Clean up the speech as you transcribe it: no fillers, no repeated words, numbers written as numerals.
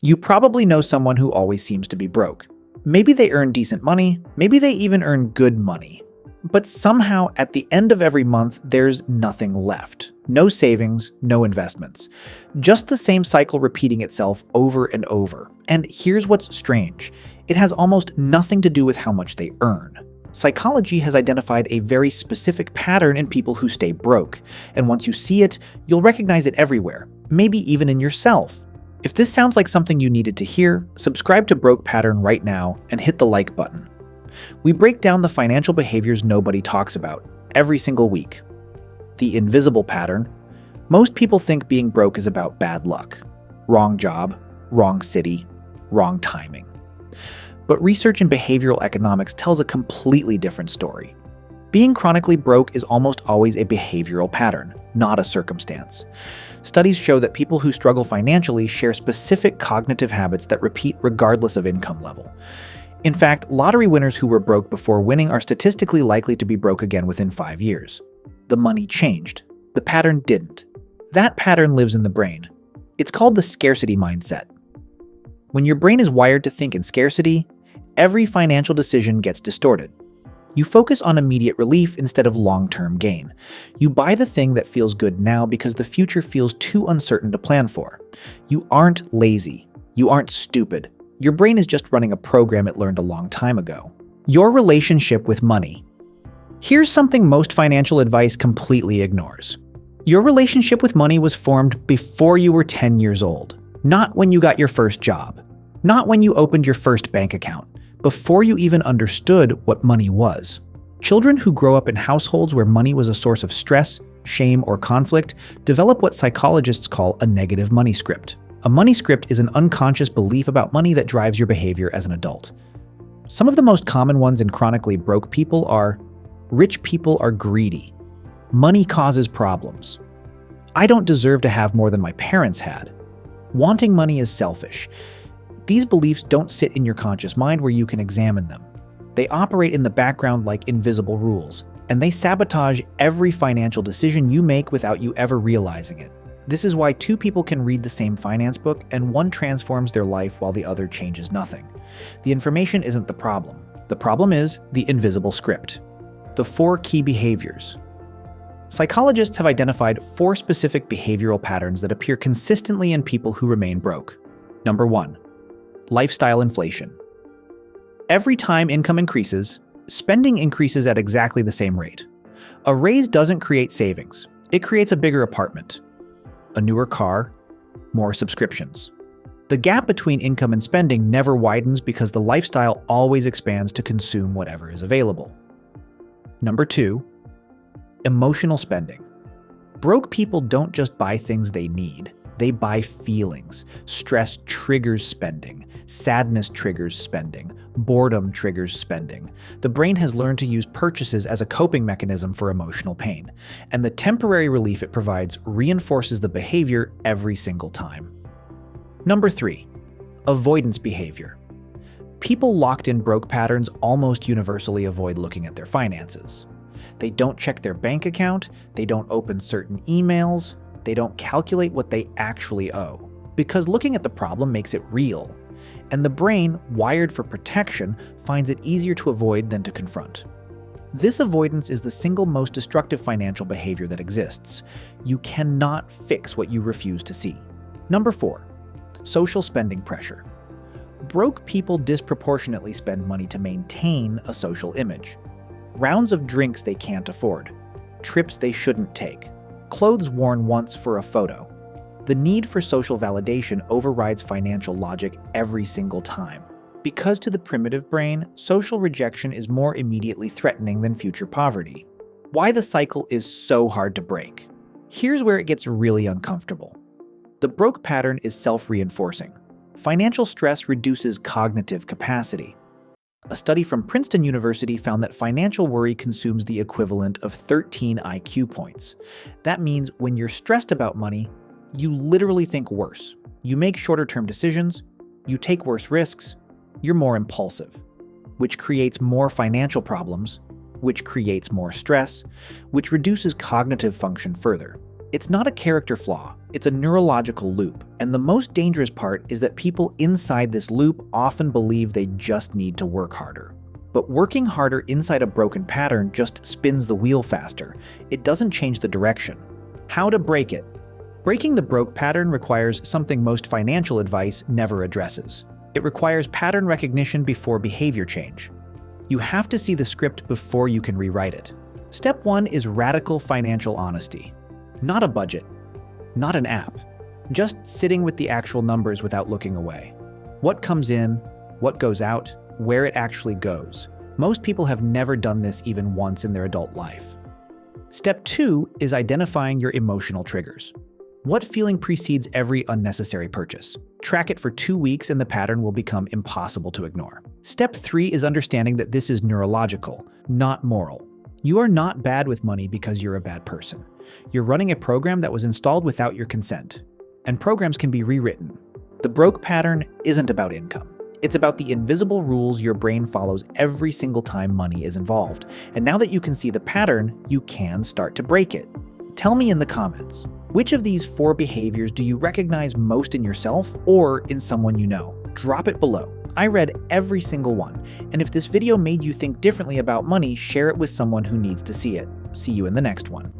You probably know someone who always seems to be broke. Maybe they earn decent money, maybe they even earn good money. But somehow, at the end of every month, there's nothing left. No savings, no investments. Just the same cycle repeating itself over and over. And here's what's strange. It has almost nothing to do with how much they earn. Psychology has identified a very specific pattern in people who stay broke. And once you see it, you'll recognize it everywhere, maybe even in yourself. If this sounds like something you needed to hear, subscribe to BrokePattern right now and hit the like button. We break down the financial behaviors nobody talks about every single week. The invisible pattern. Most people think being broke is about bad luck. Wrong job, wrong city, wrong timing. But research in behavioral economics tells a completely different story. Being chronically broke is almost always a behavioral pattern, not a circumstance. Studies show that people who struggle financially share specific cognitive habits that repeat regardless of income level. In fact, lottery winners who were broke before winning are statistically likely to be broke again within 5 years. The money changed. The pattern didn't. That pattern lives in the brain. It's called the scarcity mindset. When your brain is wired to think in scarcity, every financial decision gets distorted. You focus on immediate relief instead of long-term gain. You buy the thing that feels good now because the future feels too uncertain to plan for. You aren't lazy. You aren't stupid. Your brain is just running a program it learned a long time ago. Your relationship with money. Here's something most financial advice completely ignores. Your relationship with money was formed before you were 10 years old, not when you got your first job, not when you opened your first bank account, before you even understood what money was. Children who grow up in households where money was a source of stress, shame, or conflict develop what psychologists call a negative money script. A money script is an unconscious belief about money that drives your behavior as an adult. Some of the most common ones in chronically broke people are: rich people are greedy. Money causes problems. I don't deserve to have more than my parents had. Wanting money is selfish. These beliefs don't sit in your conscious mind where you can examine them. They operate in the background like invisible rules, and they sabotage every financial decision you make without you ever realizing it. This is why two people can read the same finance book and one transforms their life while the other changes nothing. The information isn't the problem. The problem is the invisible script. The 4 key behaviors. Psychologists have identified 4 specific behavioral patterns that appear consistently in people who remain broke. Number 1. Lifestyle inflation. Every time income increases, spending increases at exactly the same rate. A raise doesn't create savings. It creates a bigger apartment, a newer car, more subscriptions. The gap between income and spending never widens because the lifestyle always expands to consume whatever is available. Number 2. Emotional spending. Broke people don't just buy things they need. They buy feelings. Stress triggers spending. Sadness triggers spending. Boredom triggers spending. The brain has learned to use purchases as a coping mechanism for emotional pain, and the temporary relief it provides reinforces the behavior every single time. Number 3. Avoidance behavior. People locked in broke patterns almost universally avoid looking at their finances. They don't check their bank account, they don't open certain emails, they don't calculate what they actually owe, because looking at the problem makes it real, and the brain, wired for protection, finds it easier to avoid than to confront. This avoidance is the single most destructive financial behavior that exists. You cannot fix what you refuse to see. Number 4. Social spending pressure. Broke people disproportionately spend money to maintain a social image. Rounds of drinks they can't afford, trips they shouldn't take, clothes worn once for a photo. The need for social validation overrides financial logic every single time. Because to the primitive brain, social rejection is more immediately threatening than future poverty. Why the cycle is so hard to break. Here's where it gets really uncomfortable. The broke pattern is self-reinforcing. Financial stress reduces cognitive capacity. A study from Princeton University found that financial worry consumes the equivalent of 13 IQ points. That means when you're stressed about money, you literally think worse. You make shorter-term decisions, you take worse risks, you're more impulsive, which creates more financial problems, which creates more stress, which reduces cognitive function further. It's not a character flaw, it's a neurological loop, and the most dangerous part is that people inside this loop often believe they just need to work harder. But working harder inside a broken pattern just spins the wheel faster. It doesn't change the direction. How to break it? Breaking the broke pattern requires something most financial advice never addresses. It requires pattern recognition before behavior change. You have to see the script before you can rewrite it. Step 1 is radical financial honesty. Not a budget, not an app, just sitting with the actual numbers without looking away. What comes in, what goes out, where it actually goes. Most people have never done this even once in their adult life. Step 2 is identifying your emotional triggers. What feeling precedes every unnecessary purchase? Track it for 2 weeks and the pattern will become impossible to ignore. Step 3 is understanding that this is neurological, not moral. You are not bad with money because you're a bad person. You're running a program that was installed without your consent. And programs can be rewritten. The broke pattern isn't about income. It's about the invisible rules your brain follows every single time money is involved. And now that you can see the pattern, you can start to break it. Tell me in the comments, which of these 4 behaviors do you recognize most in yourself or in someone you know? Drop it below. I read every single one. And if this video made you think differently about money, share it with someone who needs to see it. See you in the next one.